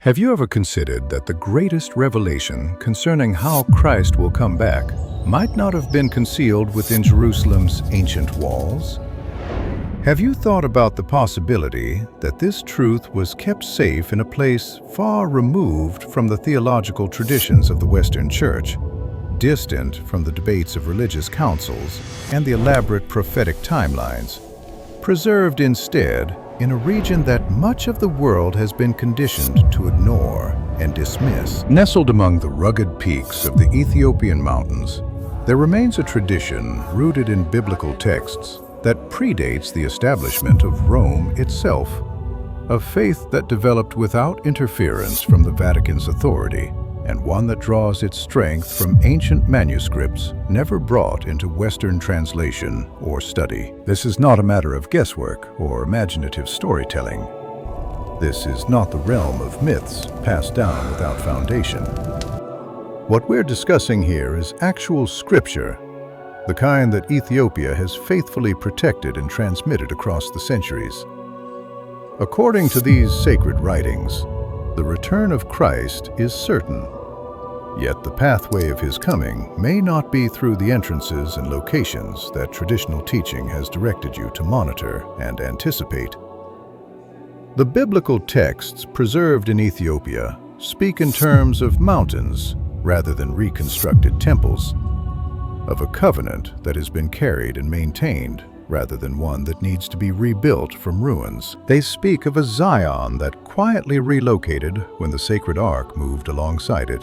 Have you ever considered that the greatest revelation concerning how Christ will come back might not have been concealed within Jerusalem's ancient walls? Have you thought about the possibility that this truth was kept safe in a place far removed from the theological traditions of the Western Church, distant from the debates of religious councils and the elaborate prophetic timelines, preserved instead in a region that much of the world has been conditioned to ignore and dismiss? Nestled among the rugged peaks of the Ethiopian mountains, there remains a tradition rooted in biblical texts that predates the establishment of Rome itself, a faith that developed without interference from the Vatican's authority, and one that draws its strength from ancient manuscripts never brought into Western translation or study. This is not a matter of guesswork or imaginative storytelling. This is not the realm of myths passed down without foundation. What we're discussing here is actual scripture, the kind that Ethiopia has faithfully protected and transmitted across the centuries. According to these sacred writings, the return of Christ is certain, yet the pathway of his coming may not be through the entrances and locations that traditional teaching has directed you to monitor and anticipate. The biblical texts preserved in Ethiopia speak in terms of mountains rather than reconstructed temples, of a covenant that has been carried and maintained rather than one that needs to be rebuilt from ruins. They speak of a Zion that quietly relocated when the sacred ark moved alongside it.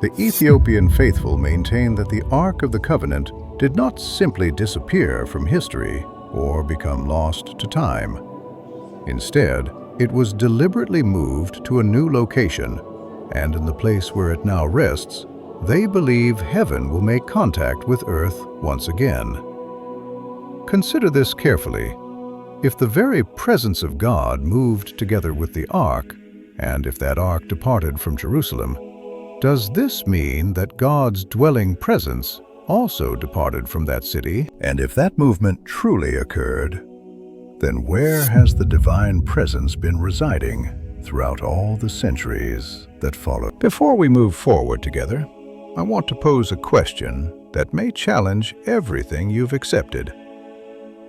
The Ethiopian faithful maintain that the Ark of the Covenant did not simply disappear from history or become lost to time. Instead, it was deliberately moved to a new location, and in the place where it now rests, they believe heaven will make contact with earth once again. Consider this carefully. If the very presence of God moved together with the ark, and if that ark departed from Jerusalem, does this mean that God's dwelling presence also departed from that city? And if that movement truly occurred, then where has the divine presence been residing throughout all the centuries that followed? Before we move forward together, I want to pose a question that may challenge everything you've accepted.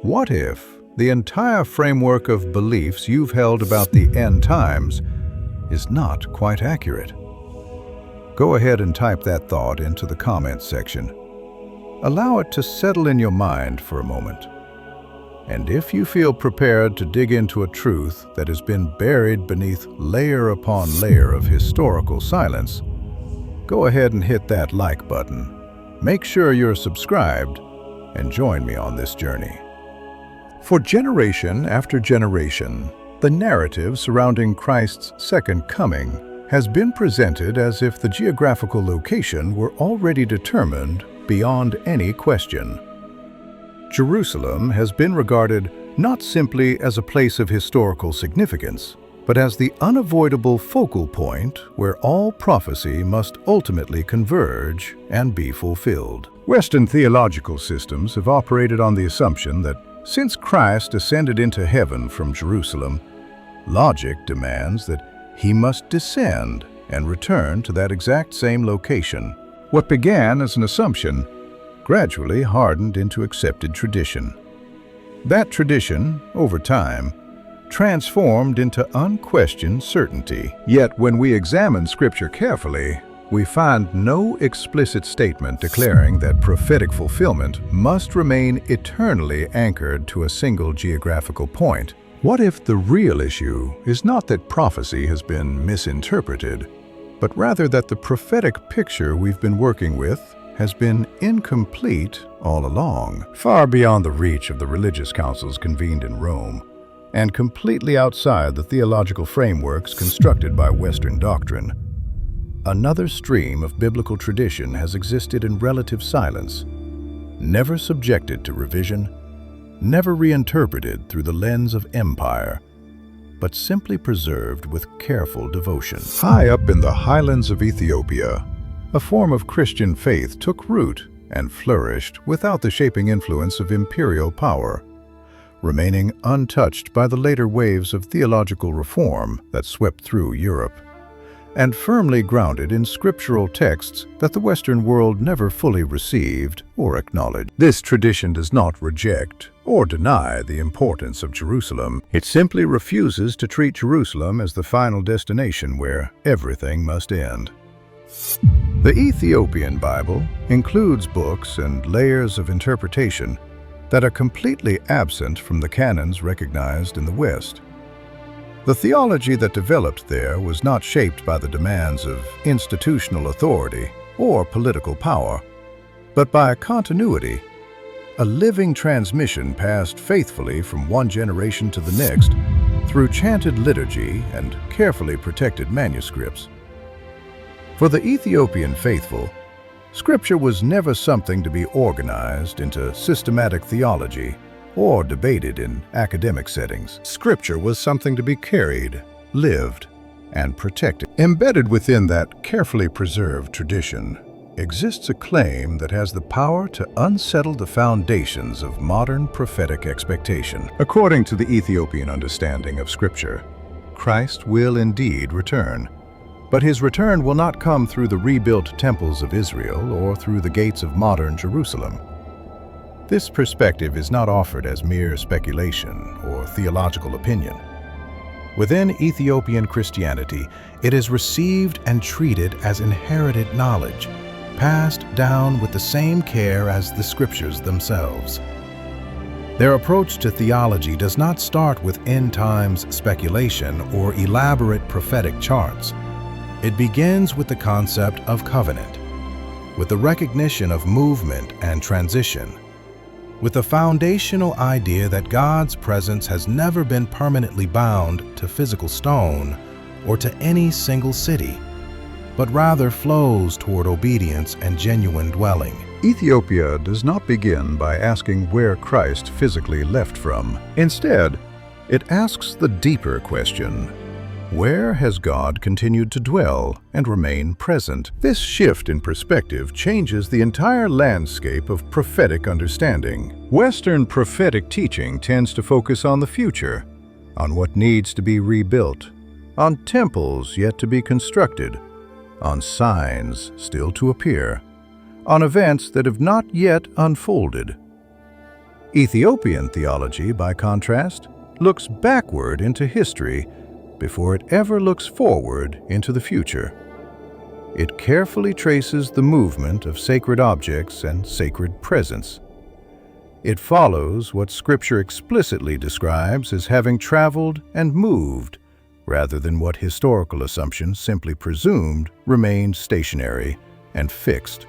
What if the entire framework of beliefs you've held about the end times is not quite accurate? Go ahead and type that thought into the comments section. Allow it to settle in your mind for a moment. And if you feel prepared to dig into a truth that has been buried beneath layer upon layer of historical silence, go ahead and hit that like button. Make sure you're subscribed and join me on this journey. For generation after generation, the narrative surrounding Christ's second coming has been presented as if the geographical location were already determined beyond any question. Jerusalem has been regarded not simply as a place of historical significance, but as the unavoidable focal point where all prophecy must ultimately converge and be fulfilled. Western theological systems have operated on the assumption that since Christ ascended into heaven from Jerusalem, logic demands that he must descend and return to that exact same location. What began as an assumption gradually hardened into accepted tradition. That tradition, over time, transformed into unquestioned certainty. Yet when we examine Scripture carefully, we find no explicit statement declaring that prophetic fulfillment must remain eternally anchored to a single geographical point. What if the real issue is not that prophecy has been misinterpreted, but rather that the prophetic picture we've been working with has been incomplete all along, far beyond the reach of the religious councils convened in Rome, and completely outside the theological frameworks constructed by Western doctrine? Another stream of biblical tradition has existed in relative silence, never subjected to revision, never reinterpreted through the lens of empire, but simply preserved with careful devotion. High up in the highlands of Ethiopia, a form of Christian faith took root and flourished without the shaping influence of imperial power. remaining untouched by the later waves of theological reform that swept through Europe, and firmly grounded in scriptural texts that the Western world never fully received or acknowledged. This tradition does not reject or deny the importance of Jerusalem. It simply refuses to treat Jerusalem as the final destination where everything must end. The Ethiopian Bible includes books and layers of interpretation that are completely absent from the canons recognized in the West. The theology that developed there was not shaped by the demands of institutional authority or political power, but by continuity, a living transmission passed faithfully from one generation to the next through chanted liturgy and carefully protected manuscripts. For the Ethiopian faithful, Scripture was never something to be organized into systematic theology or debated in academic settings. Scripture was something to be carried, lived, and protected. Embedded within that carefully preserved tradition exists a claim that has the power to unsettle the foundations of modern prophetic expectation. According to the Ethiopian understanding of Scripture, Christ will indeed return, but his return will not come through the rebuilt temples of Israel or through the gates of modern Jerusalem. This perspective is not offered as mere speculation or theological opinion. Within Ethiopian Christianity, it is received and treated as inherited knowledge, passed down with the same care as the Scriptures themselves. Their approach to theology does not start with end times speculation or elaborate prophetic charts. It begins with the concept of covenant, with the recognition of movement and transition, with the foundational idea that God's presence has never been permanently bound to physical stone or to any single city, but rather flows toward obedience and genuine dwelling. Ethiopia does not begin by asking where Christ physically left from. Instead, it asks the deeper question: where has God continued to dwell and remain present? This shift in perspective changes the entire landscape of prophetic understanding. Western prophetic teaching tends to focus on the future, on what needs to be rebuilt, on temples yet to be constructed, on signs still to appear, on events that have not yet unfolded. Ethiopian theology, by contrast, looks backward into history before it ever looks forward into the future. It carefully traces the movement of sacred objects and sacred presence. It follows what Scripture explicitly describes as having traveled and moved, rather than what historical assumptions simply presumed remained stationary and fixed.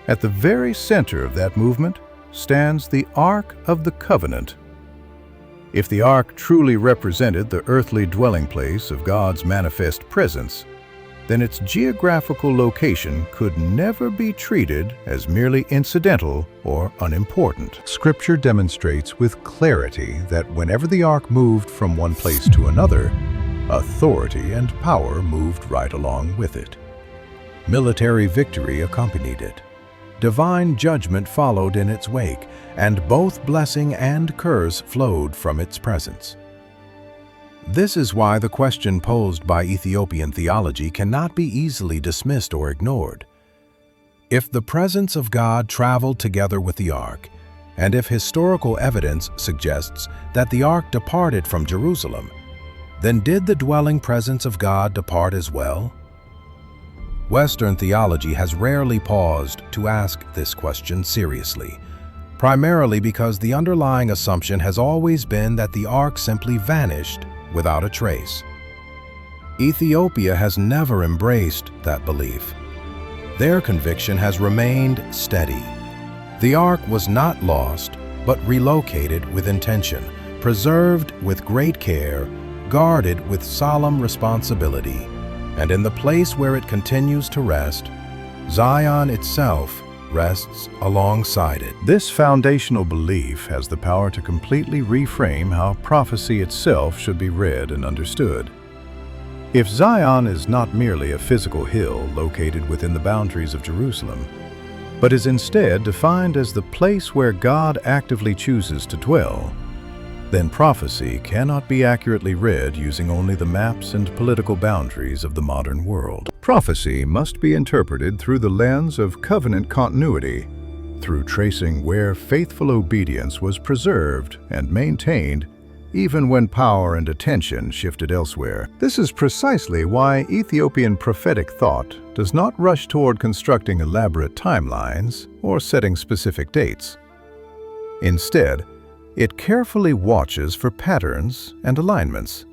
At the very center of that movement stands the Ark of the Covenant. If the Ark truly represented the earthly dwelling place of God's manifest presence, then its geographical location could never be treated as merely incidental or unimportant. Scripture demonstrates with clarity that whenever the Ark moved from one place to another, authority and power moved right along with it. Military victory accompanied it. Divine judgment followed in its wake, and both blessing and curse flowed from its presence. This is why the question posed by Ethiopian theology cannot be easily dismissed or ignored. If the presence of God traveled together with the Ark, and if historical evidence suggests that the Ark departed from Jerusalem, then did the dwelling presence of God depart as well? Western theology has rarely paused to ask this question seriously, primarily because the underlying assumption has always been that the Ark simply vanished without a trace. Ethiopia has never embraced that belief. Their conviction has remained steady. The Ark was not lost, but relocated with intention, preserved with great care, guarded with solemn responsibility, and in the place where it continues to rest, Zion itself rests alongside it. This foundational belief has the power to completely reframe how prophecy itself should be read and understood. If Zion is not merely a physical hill located within the boundaries of Jerusalem, but is instead defined as the place where God actively chooses to dwell, then prophecy cannot be accurately read using only the maps and political boundaries of the modern world. Prophecy must be interpreted through the lens of covenant continuity, through tracing where faithful obedience was preserved and maintained even when power and attention shifted elsewhere. This is precisely why Ethiopian prophetic thought does not rush toward constructing elaborate timelines or setting specific dates. Instead, it carefully watches for patterns and alignments.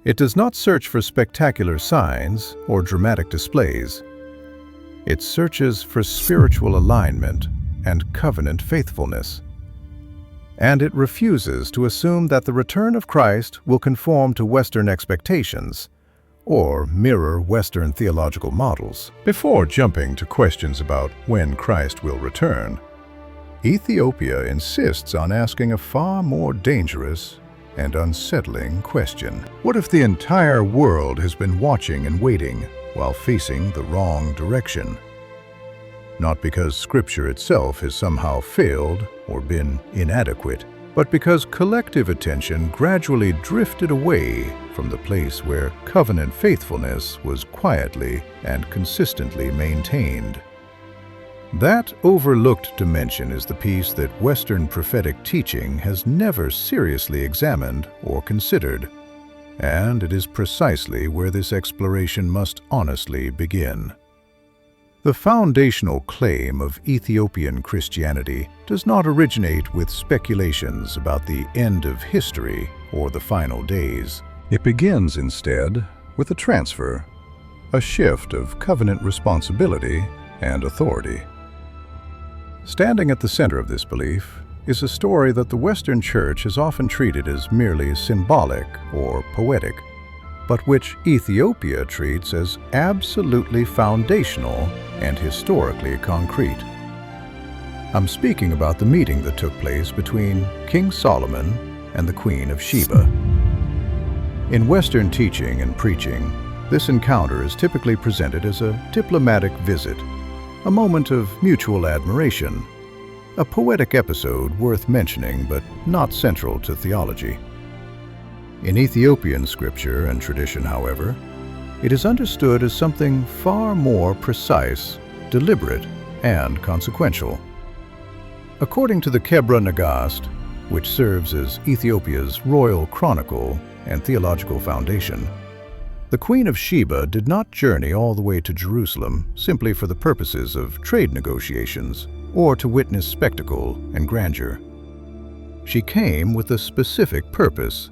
It does not search for spectacular signs or dramatic displays. It searches for spiritual alignment and covenant faithfulness. And it refuses to assume that the return of Christ will conform to Western expectations or mirror Western theological models. Before jumping to questions about when Christ will return, Ethiopia insists on asking a far more dangerous and unsettling question. What if the entire world has been watching and waiting while facing the wrong direction? Not because Scripture itself has somehow failed or been inadequate, but because collective attention gradually drifted away from the place where covenant faithfulness was quietly and consistently maintained. That overlooked dimension is the piece that Western prophetic teaching has never seriously examined or considered, and it is precisely where this exploration must honestly begin. The foundational claim of Ethiopian Christianity does not originate with speculations about the end of history or the final days. It begins instead with a transfer, a shift of covenant responsibility and authority. Standing at the center of this belief is a story that the Western Church has often treated as merely symbolic or poetic, but which Ethiopia treats as absolutely foundational and historically concrete. I'm speaking about the meeting that took place between King Solomon and the Queen of Sheba. In Western teaching and preaching, this encounter is typically presented as a diplomatic visit, a moment of mutual admiration, a poetic episode worth mentioning but not central to theology. In Ethiopian scripture and tradition, however, it is understood as something far more precise, deliberate, and consequential. According to the Kebra Nagast, which serves as Ethiopia's royal chronicle and theological foundation, the Queen of Sheba did not journey all the way to Jerusalem simply for the purposes of trade negotiations or to witness spectacle and grandeur. She came with a specific purpose: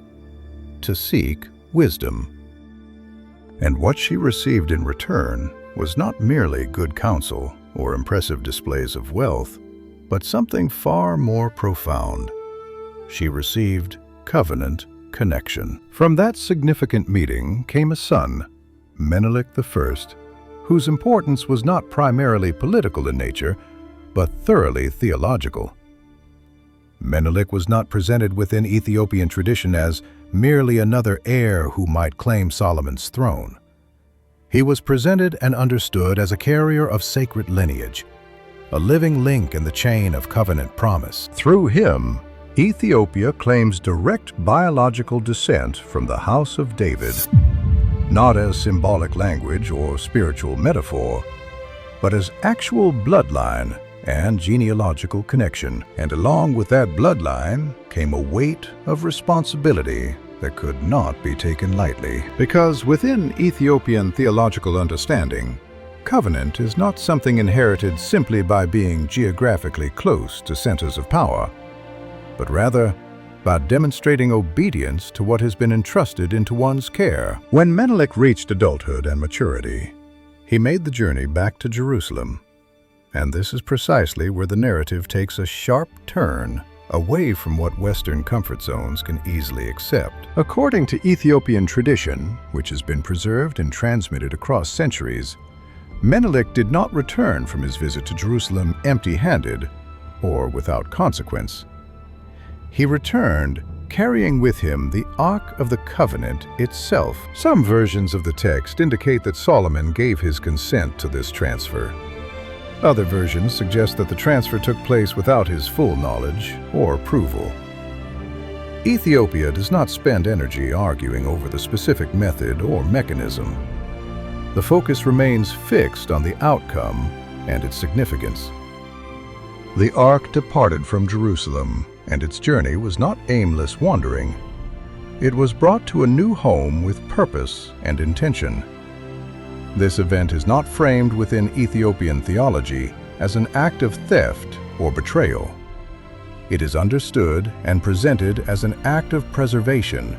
to seek wisdom. And what she received in return was not merely good counsel or impressive displays of wealth, but something far more profound. She received covenant connection. From that significant meeting came a son, Menelik I, whose importance was not primarily political in nature, but thoroughly theological. Menelik was not presented within Ethiopian tradition as merely another heir who might claim Solomon's throne. He was presented and understood as a carrier of sacred lineage, a living link in the chain of covenant promise. Through him, Ethiopia claims direct biological descent from the house of David, not as symbolic language or spiritual metaphor, but as actual bloodline and genealogical connection. And along with that bloodline came a weight of responsibility that could not be taken lightly. Because within Ethiopian theological understanding, covenant is not something inherited simply by being geographically close to centers of power, but rather by demonstrating obedience to what has been entrusted into one's care. When Menelik reached adulthood and maturity, he made the journey back to Jerusalem. And this is precisely where the narrative takes a sharp turn away from what Western comfort zones can easily accept. According to Ethiopian tradition, which has been preserved and transmitted across centuries, Menelik did not return from his visit to Jerusalem empty-handed or without consequence. He returned carrying with him the Ark of the Covenant itself. Some versions of the text indicate that Solomon gave his consent to this transfer. Other versions suggest that the transfer took place without his full knowledge or approval. Ethiopia does not spend energy arguing over the specific method or mechanism. The focus remains fixed on the outcome and its significance. The ark departed from Jerusalem, and its journey was not aimless wandering. It was brought to a new home with purpose and intention. This event is not framed within Ethiopian theology as an act of theft or betrayal. It is understood and presented as an act of preservation,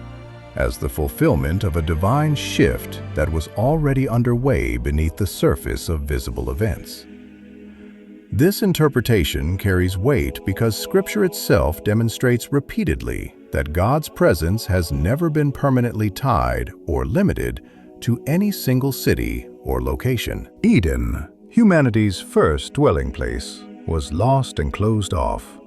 as the fulfillment of a divine shift that was already underway beneath the surface of visible events. This interpretation carries weight because Scripture itself demonstrates repeatedly that God's presence has never been permanently tied or limited to any single city or location. Eden, humanity's first dwelling place, was lost and closed off.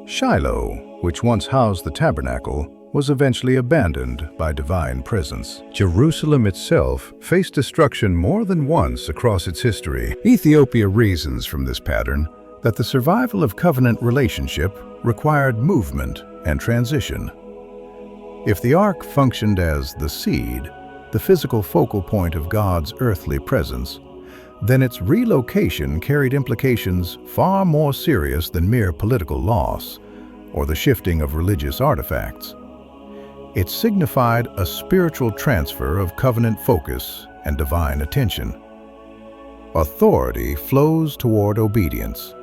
Shiloh, which once housed the tabernacle, was eventually abandoned by divine presence. Jerusalem itself faced destruction more than once across its history. Ethiopia reasons from this pattern that the survival of covenant relationship required movement and transition. If the ark functioned as the seed, the physical focal point of God's earthly presence, then its relocation carried implications far more serious than mere political loss or the shifting of religious artifacts. It signified a spiritual transfer of covenant focus and divine attention. Authority flows toward obedience.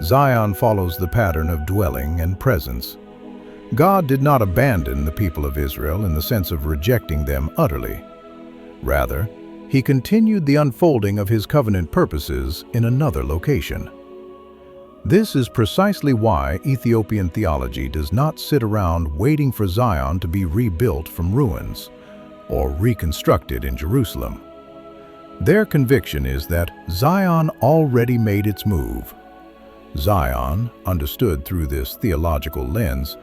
Zion follows the pattern of dwelling and presence. God did not abandon the people of Israel in the sense of rejecting them utterly. Rather, He continued the unfolding of His covenant purposes in another location. This is precisely why Ethiopian theology does not sit around waiting for Zion to be rebuilt from ruins or reconstructed in Jerusalem. Their conviction is that Zion already made its move. Zion, understood through this theological lens,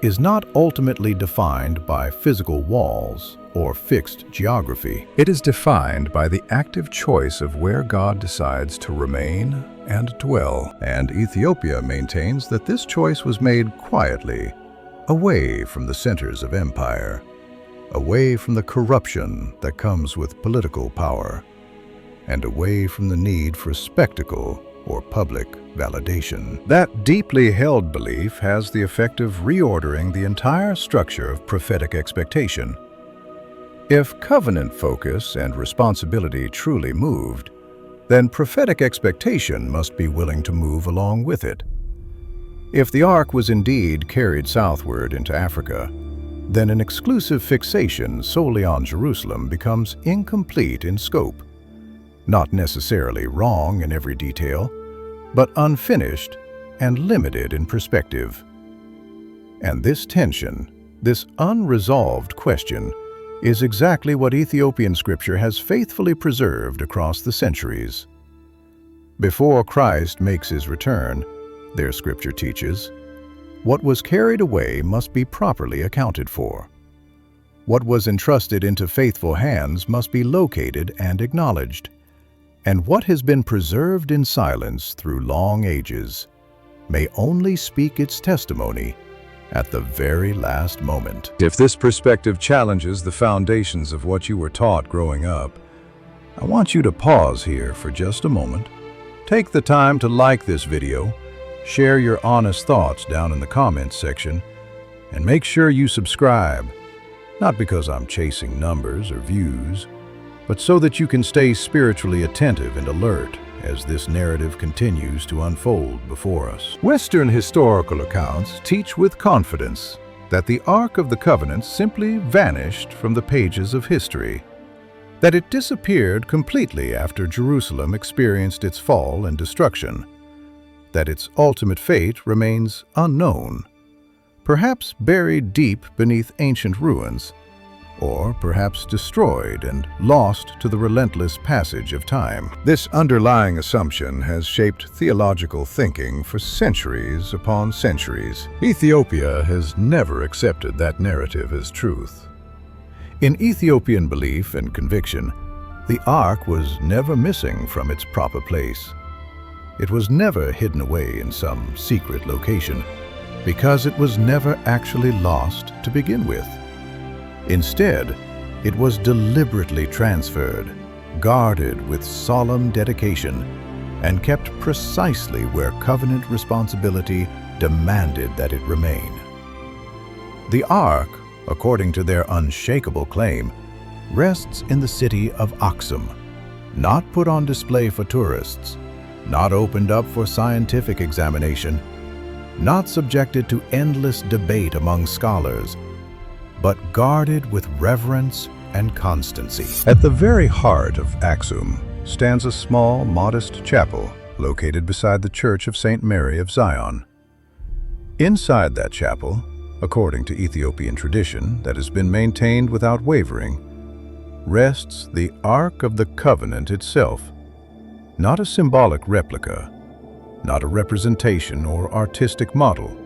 is not ultimately defined by physical walls or fixed geography. It is defined by the active choice of where God decides to remain and dwell, and Ethiopia maintains that this choice was made quietly, away from the centers of empire, away from the corruption that comes with political power, and away from the need for spectacle or public validation. That deeply held belief has the effect of reordering the entire structure of prophetic expectation. If covenant focus and responsibility truly moved, then prophetic expectation must be willing to move along with it. If the ark was indeed carried southward into Africa, then an exclusive fixation solely on Jerusalem becomes incomplete in scope, not necessarily wrong in every detail, but unfinished and limited in perspective. And this tension, this unresolved question, is exactly what Ethiopian scripture has faithfully preserved across the centuries. Before Christ makes his return, their scripture teaches, what was carried away must be properly accounted for. What was entrusted into faithful hands must be located and acknowledged. And what has been preserved in silence through long ages may only speak its testimony at the very last moment. If this perspective challenges the foundations of what you were taught growing up, I want you to pause here for just a moment. Take the time to like this video, share your honest thoughts down in the comments section, and make sure you subscribe, not because I'm chasing numbers or views, but so that you can stay spiritually attentive and alert as this narrative continues to unfold before us. Western historical accounts teach with confidence that the Ark of the Covenant simply vanished from the pages of history, that it disappeared completely after Jerusalem experienced its fall and destruction, that its ultimate fate remains unknown, perhaps buried deep beneath ancient ruins, or perhaps destroyed and lost to the relentless passage of time. This underlying assumption has shaped theological thinking for centuries upon centuries. Ethiopia has never accepted that narrative as truth. In Ethiopian belief and conviction, the Ark was never missing from its proper place. It was never hidden away in some secret location, because it was never actually lost to begin with. Instead, it was deliberately transferred, guarded with solemn dedication, and kept precisely where covenant responsibility demanded that it remain. The Ark, according to their unshakable claim, rests in the city of Aksum, not put on display for tourists, not opened up for scientific examination, not subjected to endless debate among scholars, but guarded with reverence and constancy. At the very heart of Aksum stands a small, modest chapel located beside the Church of St. Mary of Zion. Inside that chapel, according to Ethiopian tradition that has been maintained without wavering, rests the Ark of the Covenant itself, not a symbolic replica, not a representation or artistic model,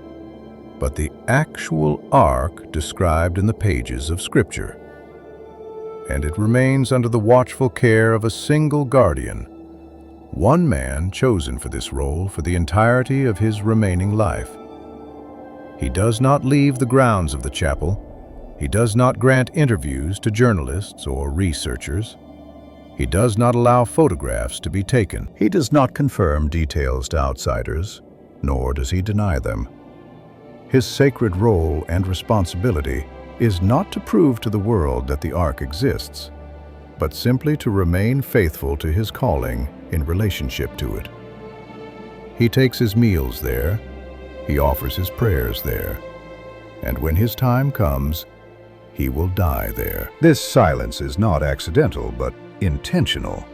but the actual Ark described in the pages of Scripture. And it remains under the watchful care of a single guardian, one man chosen for this role for the entirety of his remaining life. He does not leave the grounds of the chapel. He does not grant interviews to journalists or researchers. He does not allow photographs to be taken. He does not confirm details to outsiders, nor does he deny them. His sacred role and responsibility is not to prove to the world that the Ark exists, but simply to remain faithful to his calling in relationship to it. He takes his meals there, he offers his prayers there, and when his time comes, he will die there. This silence is not accidental, but intentional,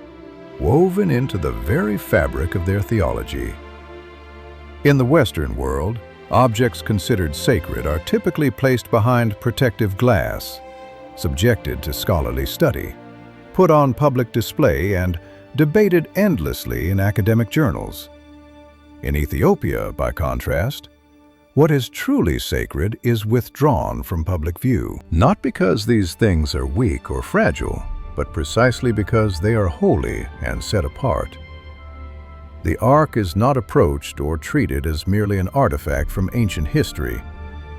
woven into the very fabric of their theology. In the Western world, objects considered sacred are typically placed behind protective glass, subjected to scholarly study, put on public display, and debated endlessly in academic journals. In Ethiopia, by contrast, what is truly sacred is withdrawn from public view, not because these things are weak or fragile, but precisely because they are holy and set apart. The Ark is not approached or treated as merely an artifact from ancient history,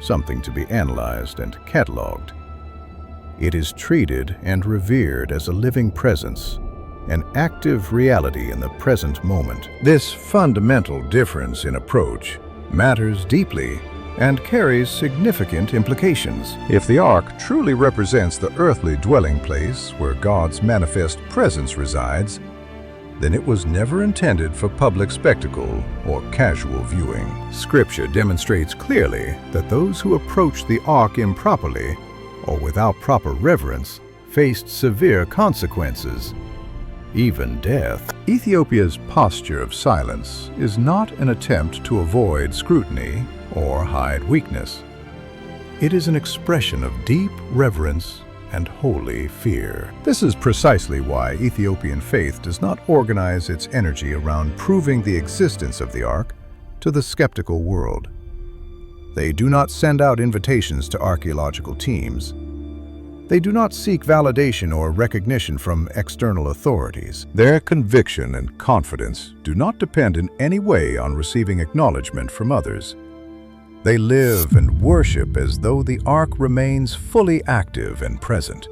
something to be analyzed and catalogued. It is treated and revered as a living presence, an active reality in the present moment. This fundamental difference in approach matters deeply and carries significant implications. If the Ark truly represents the earthly dwelling place where God's manifest presence resides, then it was never intended for public spectacle or casual viewing. Scripture demonstrates clearly that those who approached the Ark improperly or without proper reverence faced severe consequences, even death. Ethiopia's posture of silence is not an attempt to avoid scrutiny or hide weakness. It is an expression of deep reverence and holy fear. This is precisely why Ethiopian faith does not organize its energy around proving the existence of the Ark to the skeptical world. They do not send out invitations to archaeological teams. They do not seek validation or recognition from external authorities. Their conviction and confidence do not depend in any way on receiving acknowledgement from others. They live and worship as though the Ark remains fully active and present.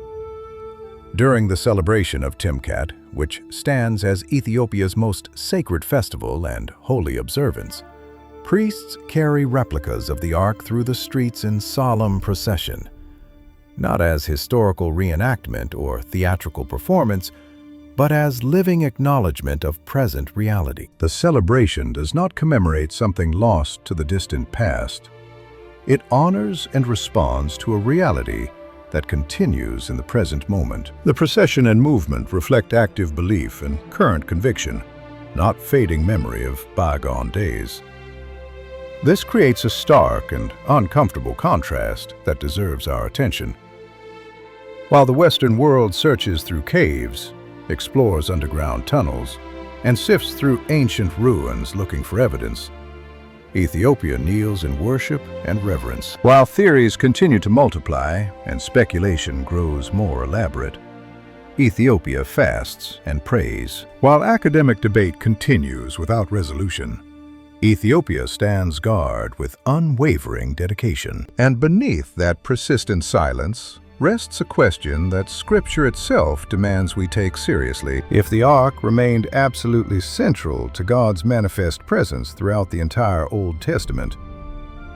During the celebration of Timkat, which stands as Ethiopia's most sacred festival and holy observance, priests carry replicas of the Ark through the streets in solemn procession, not as historical reenactment or theatrical performance, but as living acknowledgement of present reality. The celebration does not commemorate something lost to the distant past. It honors and responds to a reality that continues in the present moment. The procession and movement reflect active belief and current conviction, not fading memory of bygone days. This creates a stark and uncomfortable contrast that deserves our attention. While the Western world searches through caves, explores underground tunnels, and sifts through ancient ruins looking for evidence, Ethiopia kneels in worship and reverence. While theories continue to multiply and speculation grows more elaborate, Ethiopia fasts and prays. While academic debate continues without resolution, Ethiopia stands guard with unwavering dedication. And beneath that persistent silence rests a question that Scripture itself demands we take seriously. If the Ark remained absolutely central to God's manifest presence throughout the entire Old Testament,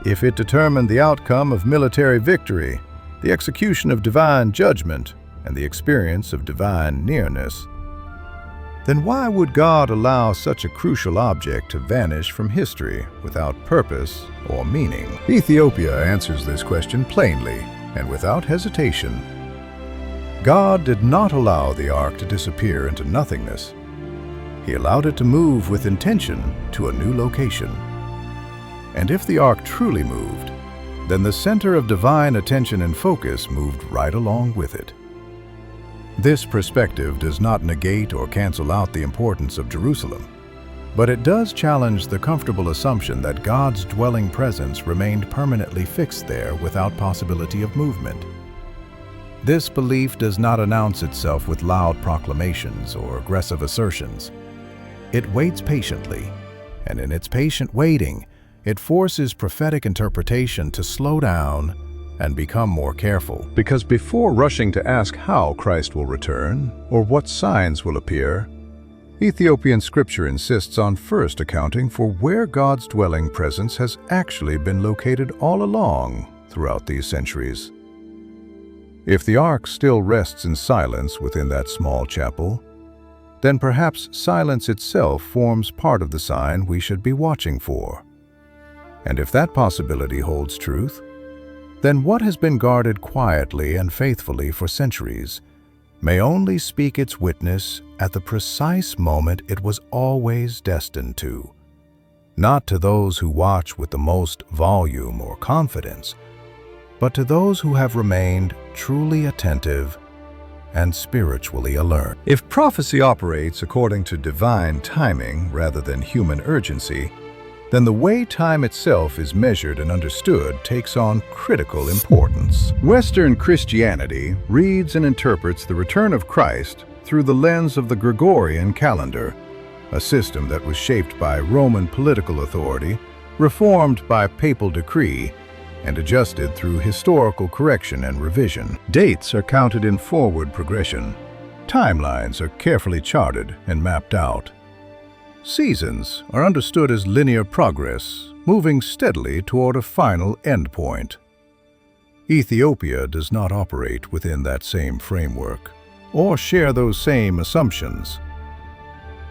if it determined the outcome of military victory, the execution of divine judgment, and the experience of divine nearness, then why would God allow such a crucial object to vanish from history without purpose or meaning? Ethiopia answers this question plainly and without hesitation. God did not allow the Ark to disappear into nothingness. He allowed it to move with intention to a new location. And if the Ark truly moved, then the center of divine attention and focus moved right along with it. This perspective does not negate or cancel out the importance of Jerusalem, but it does challenge the comfortable assumption that God's dwelling presence remained permanently fixed there without possibility of movement. This belief does not announce itself with loud proclamations or aggressive assertions. It waits patiently, and in its patient waiting, it forces prophetic interpretation to slow down and become more careful. Because before rushing to ask how Christ will return or what signs will appear, Ethiopian scripture insists on first accounting for where God's dwelling presence has actually been located all along throughout these centuries. If the Ark still rests in silence within that small chapel, then perhaps silence itself forms part of the sign we should be watching for. And if that possibility holds truth, then what has been guarded quietly and faithfully for centuries may only speak its witness at the precise moment it was always destined to, not to those who watch with the most volume or confidence, but to those who have remained truly attentive and spiritually alert. If prophecy operates according to divine timing rather than human urgency, then the way time itself is measured and understood takes on critical importance. Western Christianity reads and interprets the return of Christ through the lens of the Gregorian calendar, a system that was shaped by Roman political authority, reformed by papal decree, and adjusted through historical correction and revision. Dates are counted in forward progression. Timelines are carefully charted and mapped out. Seasons are understood as linear progress, moving steadily toward a final endpoint. Ethiopia does not operate within that same framework or share those same assumptions.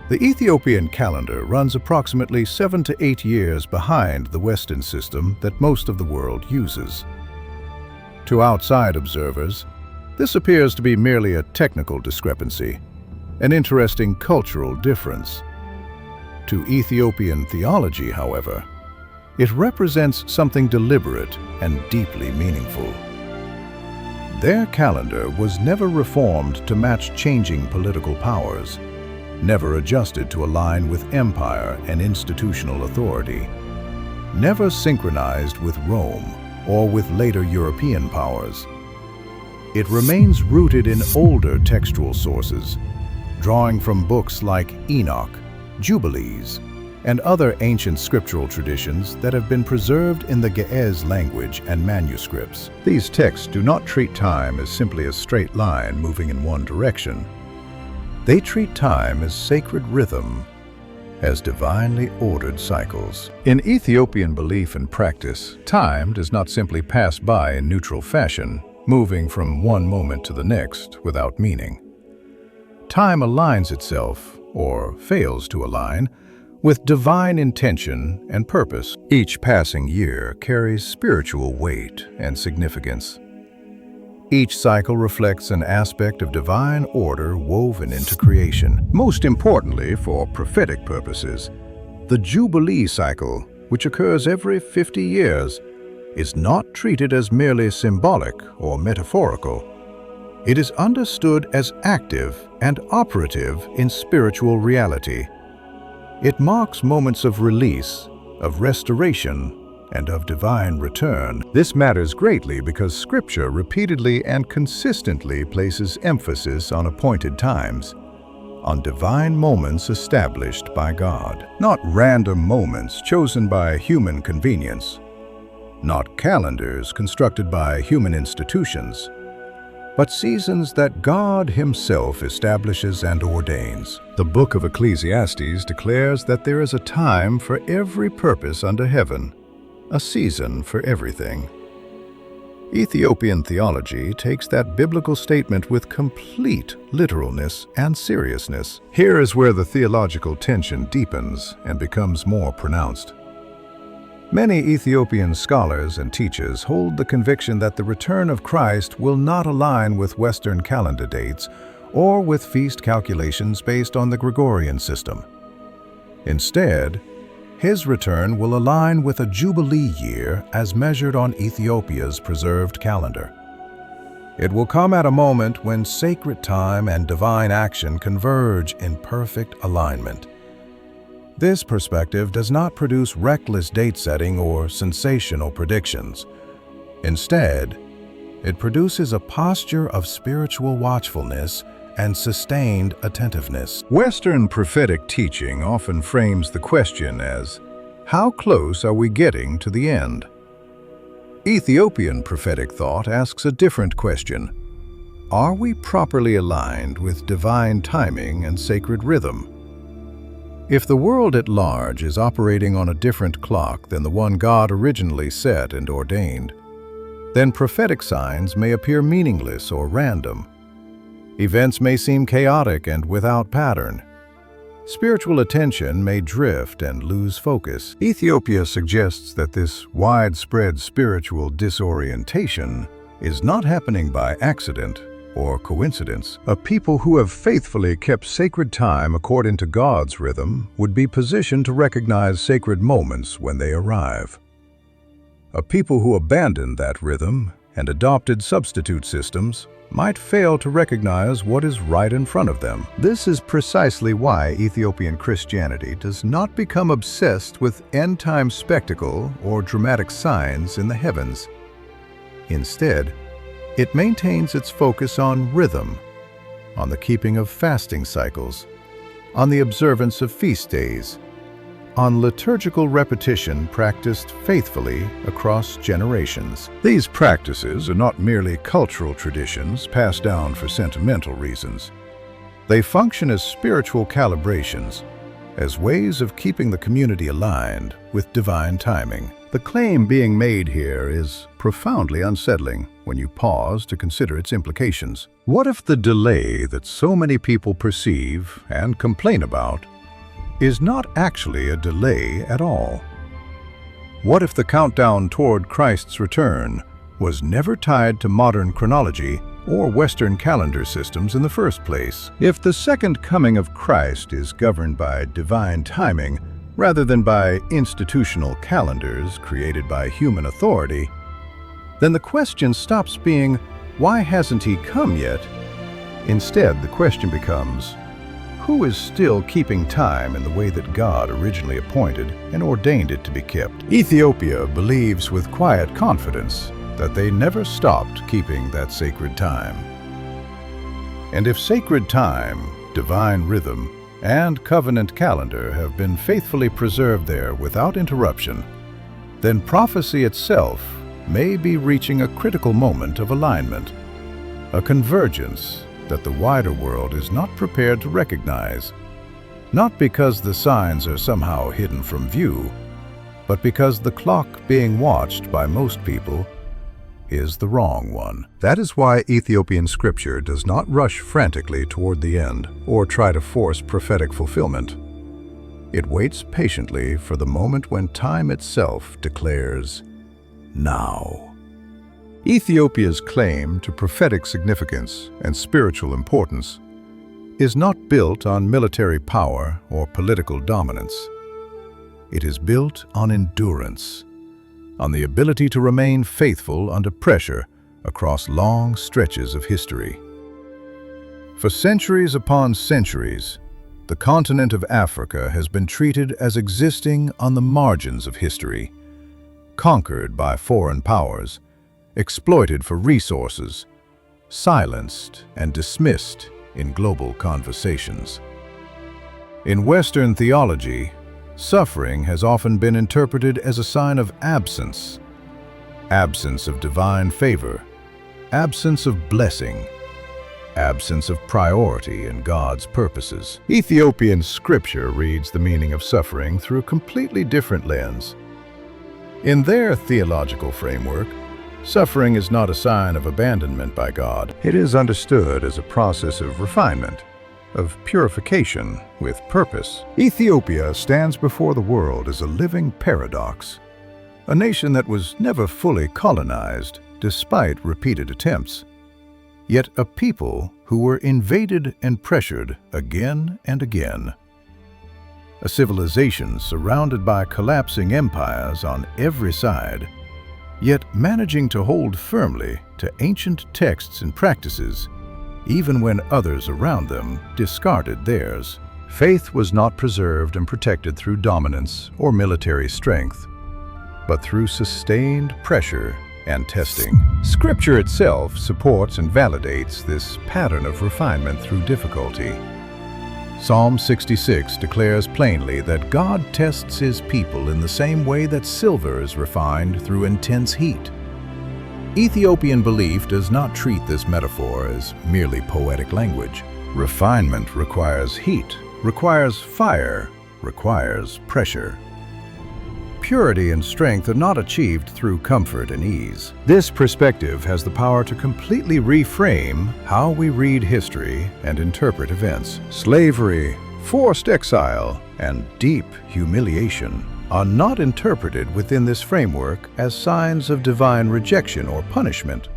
The Ethiopian calendar runs approximately 7 to 8 years behind the Western system that most of the world uses. To outside observers, this appears to be merely a technical discrepancy, an interesting cultural difference. To Ethiopian theology, however, it represents something deliberate and deeply meaningful. Their calendar was never reformed to match changing political powers, never adjusted to align with empire and institutional authority, never synchronized with Rome or with later European powers. It remains rooted in older textual sources, drawing from books like Enoch, Jubilees, and other ancient scriptural traditions that have been preserved in the Ge'ez language and manuscripts. These texts do not treat time as simply a straight line moving in one direction. They treat time as sacred rhythm, as divinely ordered cycles. In Ethiopian belief and practice, time does not simply pass by in neutral fashion, moving from one moment to the next without meaning. Time aligns itself, or fails to align, with divine intention and purpose. Each passing year carries spiritual weight and significance. Each cycle reflects an aspect of divine order woven into creation. Most importantly, for prophetic purposes, the Jubilee cycle, which occurs every 50 years, is not treated as merely symbolic or metaphorical. It is understood as active and operative in spiritual reality. It marks moments of release, of restoration, and of divine return. This matters greatly because Scripture repeatedly and consistently places emphasis on appointed times, on divine moments established by God, not random moments chosen by human convenience, not calendars constructed by human institutions, but seasons that God Himself establishes and ordains. The book of Ecclesiastes declares that there is a time for every purpose under heaven, a season for everything. Ethiopian theology takes that biblical statement with complete literalness and seriousness. Here is where the theological tension deepens and becomes more pronounced. Many Ethiopian scholars and teachers hold the conviction that the return of Christ will not align with Western calendar dates or with feast calculations based on the Gregorian system. Instead, His return will align with a Jubilee year as measured on Ethiopia's preserved calendar. It will come at a moment when sacred time and divine action converge in perfect alignment. This perspective does not produce reckless date-setting or sensational predictions. Instead, it produces a posture of spiritual watchfulness and sustained attentiveness. Western prophetic teaching often frames the question as, how close are we getting to the end? Ethiopian prophetic thought asks a different question. Are we properly aligned with divine timing and sacred rhythm? If the world at large is operating on a different clock than the one God originally set and ordained, then prophetic signs may appear meaningless or random. Events may seem chaotic and without pattern. Spiritual attention may drift and lose focus. Ethiopia suggests that this widespread spiritual disorientation is not happening by accident or coincidence. A people who have faithfully kept sacred time according to God's rhythm would be positioned to recognize sacred moments when they arrive. A people who abandoned that rhythm and adopted substitute systems might fail to recognize what is right in front of them. This is precisely why Ethiopian Christianity does not become obsessed with end-time spectacle or dramatic signs in the heavens. Instead, it maintains its focus on rhythm, on the keeping of fasting cycles, on the observance of feast days, on liturgical repetition practiced faithfully across generations. These practices are not merely cultural traditions passed down for sentimental reasons. They function as spiritual calibrations, as ways of keeping the community aligned with divine timing. The claim being made here is profoundly unsettling when you pause to consider its implications. What if the delay that so many people perceive and complain about is not actually a delay at all? What if the countdown toward Christ's return was never tied to modern chronology or Western calendar systems in the first place? If the second coming of Christ is governed by divine timing rather than by institutional calendars created by human authority, then the question stops being, why hasn't he come yet? Instead, the question becomes, who is still keeping time in the way that God originally appointed and ordained it to be kept? Ethiopia believes with quiet confidence that they never stopped keeping that sacred time. And if sacred time, divine rhythm, and covenant calendar have been faithfully preserved there without interruption, then prophecy itself may be reaching a critical moment of alignment, a convergence that the wider world is not prepared to recognize, not because the signs are somehow hidden from view, but because the clock being watched by most people is the wrong one. That is why Ethiopian scripture does not rush frantically toward the end or try to force prophetic fulfillment. It waits patiently for the moment when time itself declares, now. Ethiopia's claim to prophetic significance and spiritual importance is not built on military power or political dominance. It is built on endurance, on the ability to remain faithful under pressure across long stretches of history. For centuries upon centuries, the continent of Africa has been treated as existing on the margins of history, conquered by foreign powers, exploited for resources, silenced and dismissed in global conversations. In Western theology, suffering has often been interpreted as a sign of absence of divine favor, absence of blessing, absence of priority in God's purposes. Ethiopian scripture reads the meaning of suffering through a completely different lens. In their theological framework, suffering is not a sign of abandonment by God. It is understood as a process of refinement, of purification with purpose. Ethiopia stands before the world as a living paradox, a nation that was never fully colonized despite repeated attempts, yet a people who were invaded and pressured again and again. A civilization surrounded by collapsing empires on every side, yet managing to hold firmly to ancient texts and practices, even when others around them discarded theirs. Faith was not preserved and protected through dominance or military strength, but through sustained pressure and testing. Scripture itself supports and validates this pattern of refinement through difficulty. Psalm 66 declares plainly that God tests His people in the same way that silver is refined through intense heat. Ethiopian belief does not treat this metaphor as merely poetic language. Refinement requires heat, requires fire, requires pressure. Purity and strength are not achieved through comfort and ease. This perspective has the power to completely reframe how we read history and interpret events. Slavery, forced exile, and deep humiliation are not interpreted within this framework as signs of divine rejection or punishment,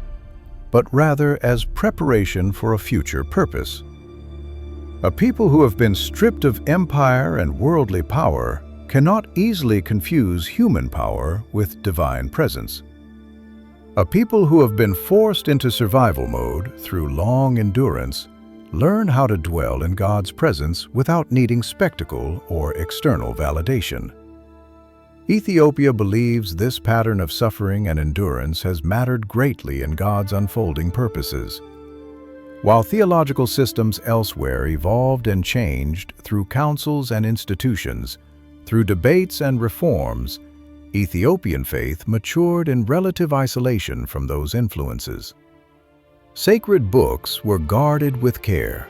but rather as preparation for a future purpose. A people who have been stripped of empire and worldly power cannot easily confuse human power with divine presence. A people who have been forced into survival mode through long endurance learn how to dwell in God's presence without needing spectacle or external validation. Ethiopia believes this pattern of suffering and endurance has mattered greatly in God's unfolding purposes. While theological systems elsewhere evolved and changed through councils and institutions, through debates and reforms, Ethiopian faith matured in relative isolation from those influences. Sacred books were guarded with care.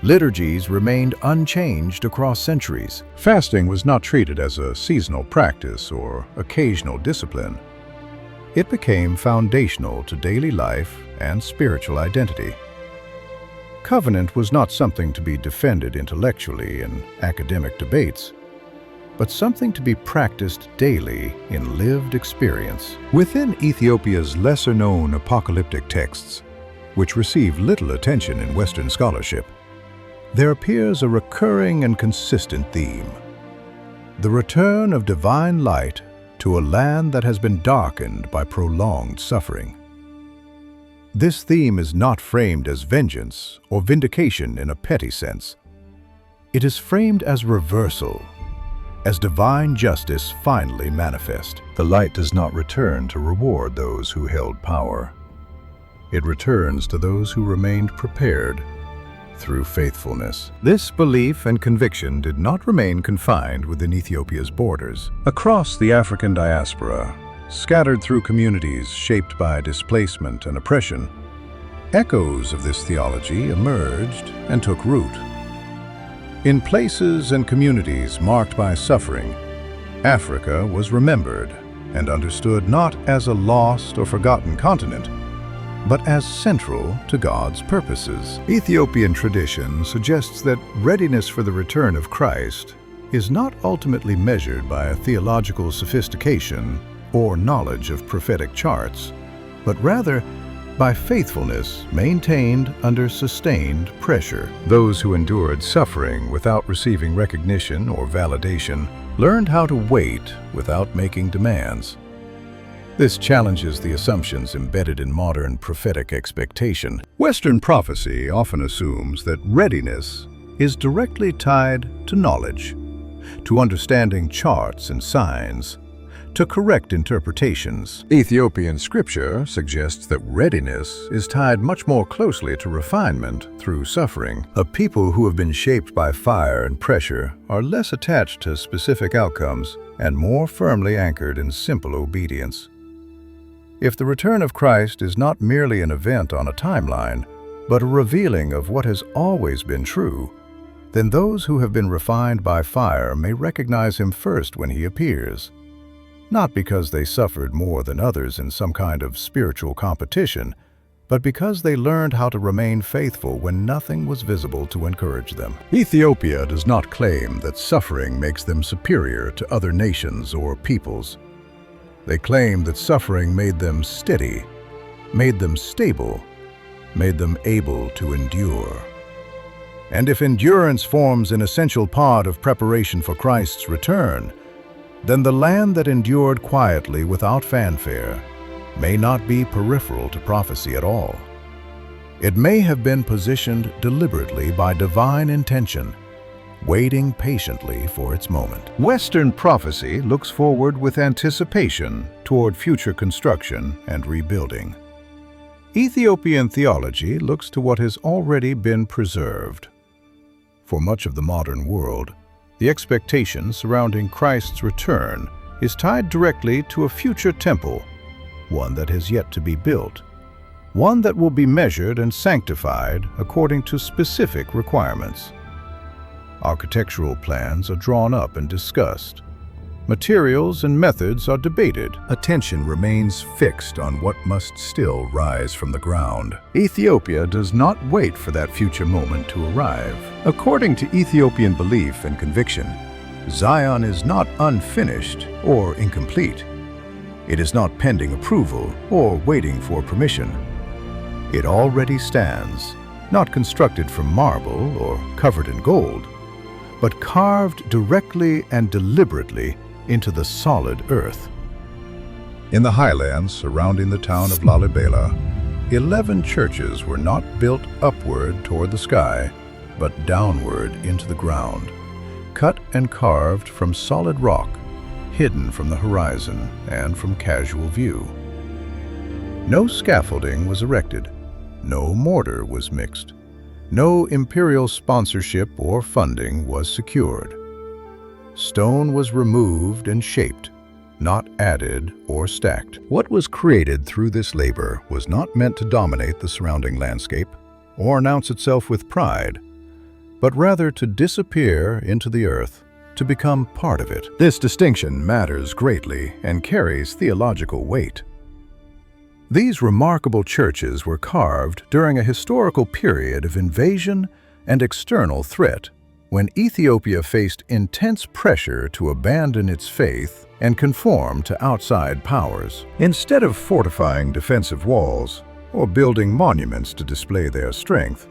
Liturgies remained unchanged across centuries. Fasting was not treated as a seasonal practice or occasional discipline. It became foundational to daily life and spiritual identity. Covenant was not something to be defended intellectually in academic debates, but something to be practiced daily in lived experience. Within Ethiopia's lesser-known apocalyptic texts, which receive little attention in Western scholarship, there appears a recurring and consistent theme: the return of divine light to a land that has been darkened by prolonged suffering. This theme is not framed as vengeance or vindication in a petty sense. It is framed as reversal, as divine justice finally manifest. The light does not return to reward those who held power. It returns to those who remained prepared through faithfulness. This belief and conviction did not remain confined within Ethiopia's borders. Across the African diaspora, scattered through communities shaped by displacement and oppression, echoes of this theology emerged and took root. In places and communities marked by suffering, Africa was remembered and understood not as a lost or forgotten continent, but as central to God's purposes. Ethiopian tradition suggests that readiness for the return of Christ is not ultimately measured by a theological sophistication or knowledge of prophetic charts, but rather by faithfulness maintained under sustained pressure. Those who endured suffering without receiving recognition or validation learned how to wait without making demands. This challenges the assumptions embedded in modern prophetic expectation. Western prophecy often assumes that readiness is directly tied to knowledge, to understanding charts and signs, to correct interpretations. Ethiopian scripture suggests that readiness is tied much more closely to refinement through suffering. A people who have been shaped by fire and pressure are less attached to specific outcomes and more firmly anchored in simple obedience. If the return of Christ is not merely an event on a timeline, but a revealing of what has always been true, then those who have been refined by fire may recognize him first when he appears. Not because they suffered more than others in some kind of spiritual competition, but because they learned how to remain faithful when nothing was visible to encourage them. Ethiopia does not claim that suffering makes them superior to other nations or peoples. They claim that suffering made them steady, made them stable, made them able to endure. And if endurance forms an essential part of preparation for Christ's return, then the land that endured quietly without fanfare may not be peripheral to prophecy at all. It may have been positioned deliberately by divine intention, waiting patiently for its moment. Western prophecy looks forward with anticipation toward future construction and rebuilding. Ethiopian theology looks to what has already been preserved. For much of the modern world, the expectation surrounding Christ's return is tied directly to a future temple, one that has yet to be built, one that will be measured and sanctified according to specific requirements. Architectural plans are drawn up and discussed. Materials and methods are debated. Attention remains fixed on what must still rise from the ground. Ethiopia does not wait for that future moment to arrive. According to Ethiopian belief and conviction, Zion is not unfinished or incomplete. It is not pending approval or waiting for permission. It already stands, not constructed from marble or covered in gold, but carved directly and deliberately into the solid earth. In the highlands surrounding the town of Lalibela, 11 churches were not built upward toward the sky, but downward into the ground, cut and carved from solid rock, hidden from the horizon and from casual view. No scaffolding was erected, no mortar was mixed, no imperial sponsorship or funding was secured. Stone was removed and shaped, not added or stacked. What was created through this labor was not meant to dominate the surrounding landscape or announce itself with pride, but rather to disappear into the earth, to become part of it. This distinction matters greatly and carries theological weight. These remarkable churches were carved during a historical period of invasion and external threat, when Ethiopia faced intense pressure to abandon its faith and conform to outside powers. Instead of fortifying defensive walls or building monuments to display their strength,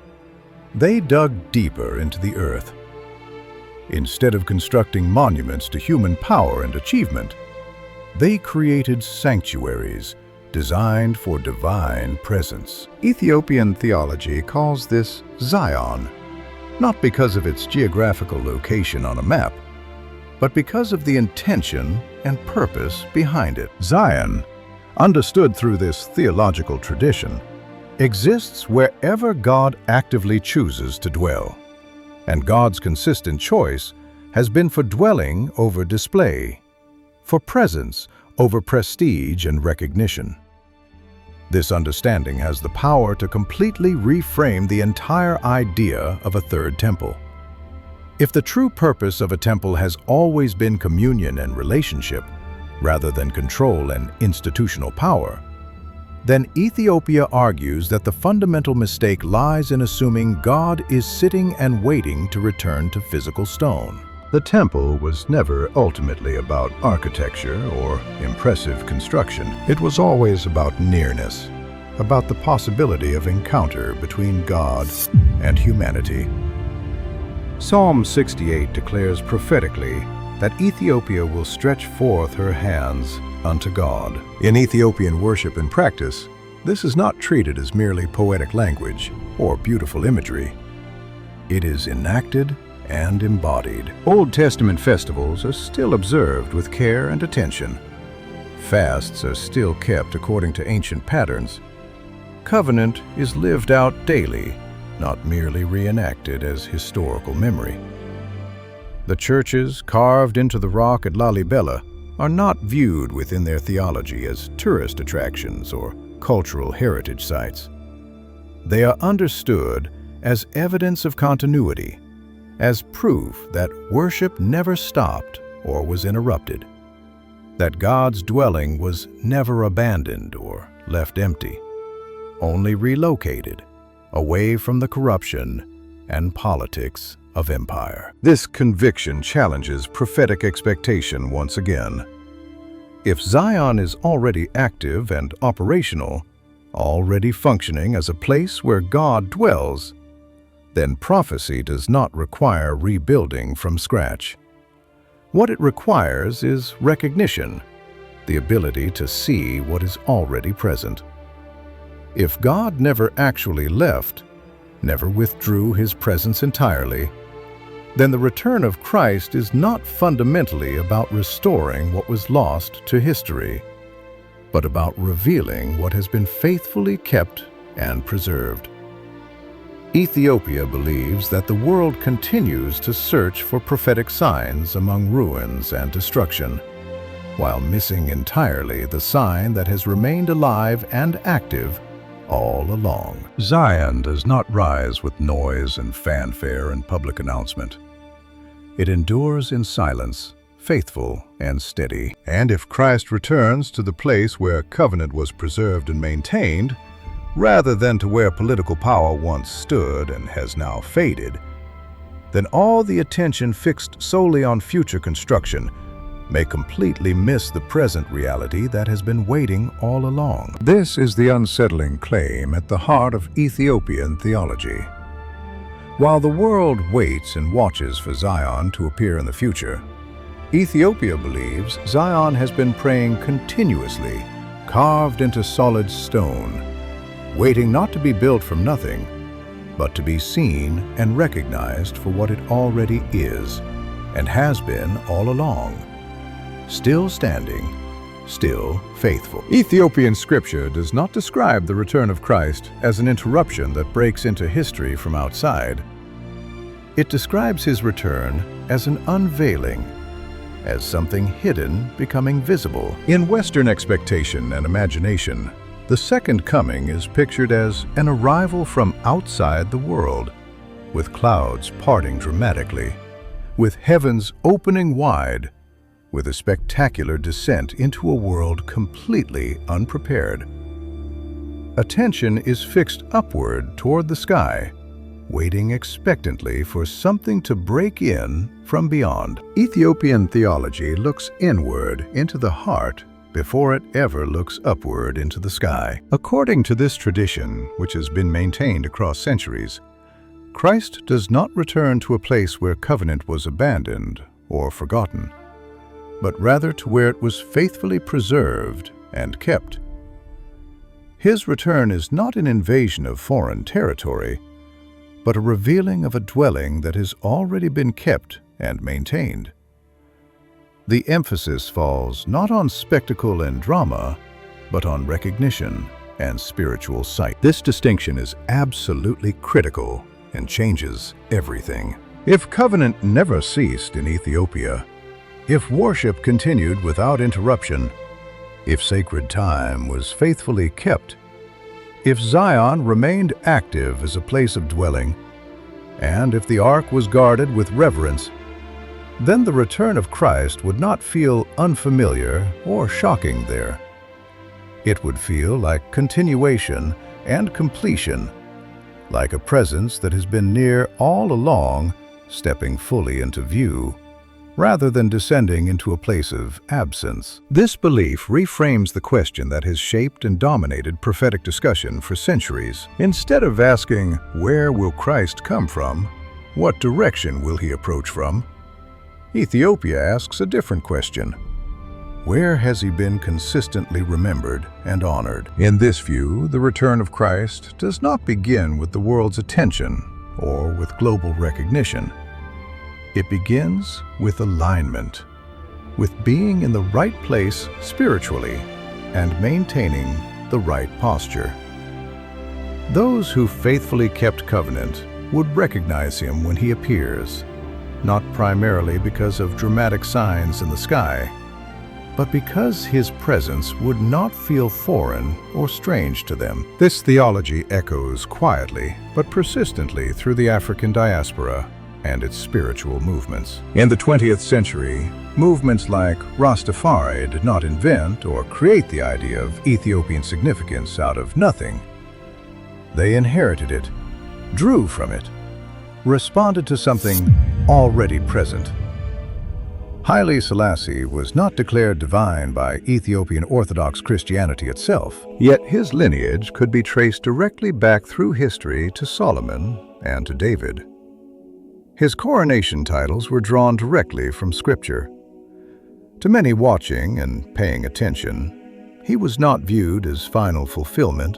they dug deeper into the earth. Instead of constructing monuments to human power and achievement, they created sanctuaries designed for divine presence. Ethiopian theology calls this Zion, not because of its geographical location on a map, but because of the intention and purpose behind it. Zion, understood through this theological tradition, exists wherever God actively chooses to dwell, and God's consistent choice has been for dwelling over display, for presence over prestige and recognition. This understanding has the power to completely reframe the entire idea of a third temple. If the true purpose of a temple has always been communion and relationship, rather than control and institutional power, then Ethiopia argues that the fundamental mistake lies in assuming God is sitting and waiting to return to physical stone. The temple was never ultimately about architecture or impressive construction. It was always about nearness, about the possibility of encounter between God and humanity. Psalm 68 declares prophetically that Ethiopia will stretch forth her hands unto God. In Ethiopian worship and practice, this is not treated as merely poetic language or beautiful imagery. It is enacted and embodied. Old Testament festivals are still observed with care and attention, fasts are still kept according to ancient patterns, covenant is lived out daily, not merely reenacted as historical memory. The churches carved into the rock at Lalibela are not viewed within their theology as tourist attractions or cultural heritage sites. They are understood as evidence of continuity, as proof that worship never stopped or was interrupted, that God's dwelling was never abandoned or left empty, only relocated away from the corruption and politics of empire. This conviction challenges prophetic expectation once again. If Zion is already active and operational, already functioning as a place where God dwells, then prophecy does not require rebuilding from scratch. What it requires is recognition, the ability to see what is already present. If God never actually left, never withdrew his presence entirely, then the return of Christ is not fundamentally about restoring what was lost to history, but about revealing what has been faithfully kept and preserved. Ethiopia believes that the world continues to search for prophetic signs among ruins and destruction, while missing entirely the sign that has remained alive and active all along. Zion does not rise with noise and fanfare and public announcement. It endures in silence, faithful and steady. And if Christ returns to the place where covenant was preserved and maintained, rather than to where political power once stood and has now faded, then all the attention fixed solely on future construction may completely miss the present reality that has been waiting all along. This is the unsettling claim at the heart of Ethiopian theology. While the world waits and watches for Zion to appear in the future, Ethiopia believes Zion has been praying continuously, carved into solid stone, waiting not to be built from nothing, but to be seen and recognized for what it already is and has been all along. Still standing, still faithful. Ethiopian scripture does not describe the return of Christ as an interruption that breaks into history from outside. It describes his return as an unveiling, as something hidden becoming visible. In Western expectation and imagination, the second coming is pictured as an arrival from outside the world, with clouds parting dramatically, with heavens opening wide, with a spectacular descent into a world completely unprepared. Attention is fixed upward toward the sky, waiting expectantly for something to break in from beyond. Ethiopian theology looks inward into the heart before it ever looks upward into the sky. According to this tradition, which has been maintained across centuries, Christ does not return to a place where covenant was abandoned or forgotten, but rather to where it was faithfully preserved and kept. His return is not an invasion of foreign territory, but a revealing of a dwelling that has already been kept and maintained. The emphasis falls not on spectacle and drama, but on recognition and spiritual sight. This distinction is absolutely critical and changes everything. If covenant never ceased in Ethiopia, if worship continued without interruption, if sacred time was faithfully kept, if Zion remained active as a place of dwelling, and if the ark was guarded with reverence, then the return of Christ would not feel unfamiliar or shocking there. It would feel like continuation and completion, like a presence that has been near all along, stepping fully into view, rather than descending into a place of absence. This belief reframes the question that has shaped and dominated prophetic discussion for centuries. Instead of asking, "Where will Christ come from? What direction will he approach from?" Ethiopia asks a different question. Where has he been consistently remembered and honored? In this view, the return of Christ does not begin with the world's attention or with global recognition. It begins with alignment. with being in the right place spiritually and maintaining the right posture. Those who faithfully kept covenant would recognize him when he appears, not primarily because of dramatic signs in the sky, but because his presence would not feel foreign or strange to them. This theology echoes quietly but persistently through the African diaspora and its spiritual movements. In the 20th century, movements like Rastafari did not invent or create the idea of Ethiopian significance out of nothing. They inherited it, drew from it, responded to something already present. Haile Selassie was not declared divine by Ethiopian Orthodox Christianity itself, yet his lineage could be traced directly back through history to Solomon and to David. His coronation titles were drawn directly from Scripture. To many watching and paying attention, he was not viewed as final fulfillment,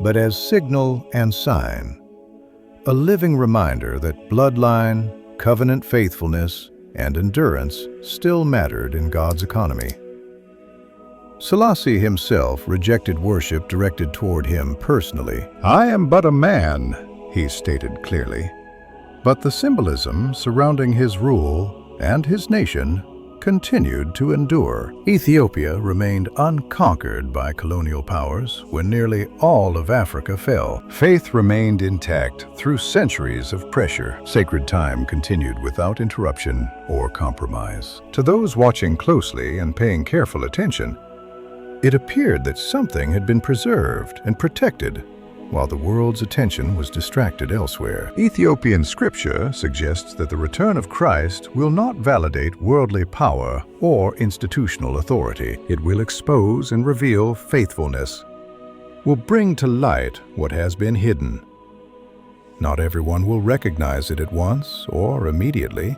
but as signal and sign, a living reminder that bloodline, covenant faithfulness, and endurance still mattered in God's economy. Selassie himself rejected worship directed toward him personally. "I am but a man," he stated clearly. But the symbolism surrounding his rule and his nation continued to endure. Ethiopia remained unconquered by colonial powers when nearly all of Africa fell. Faith remained intact through centuries of pressure. Sacred time continued without interruption or compromise. To those watching closely and paying careful attention, it appeared that something had been preserved and protected while the world's attention was distracted elsewhere. Ethiopian scripture suggests that the return of Christ will not validate worldly power or institutional authority. It will expose and reveal faithfulness, will bring to light what has been hidden. Not everyone will recognize it at once or immediately.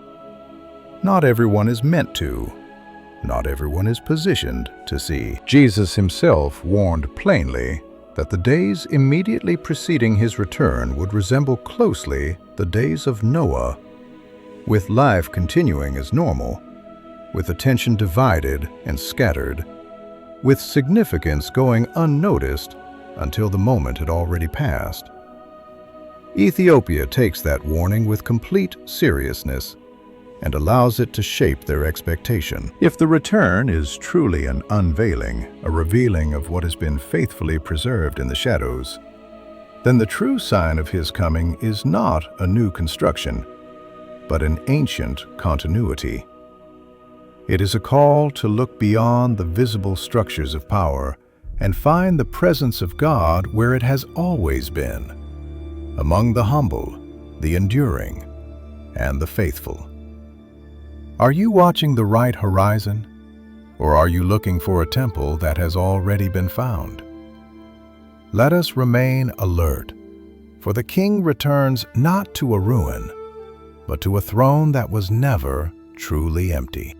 Not everyone is meant to. Not everyone is positioned to see. Jesus himself warned plainly that the days immediately preceding his return would resemble closely the days of Noah, with life continuing as normal, with attention divided and scattered, with significance going unnoticed until the moment had already passed. Ethiopia takes that warning with complete seriousness and allows it to shape their expectation. If the return is truly an unveiling, a revealing of what has been faithfully preserved in the shadows, then the true sign of his coming is not a new construction, but an ancient continuity. It is a call to look beyond the visible structures of power and find the presence of God where it has always been, among the humble, the enduring, and the faithful. Are you watching the right horizon, or are you looking for a temple that has already been found? Let us remain alert, for the King returns not to a ruin, but to a throne that was never truly empty.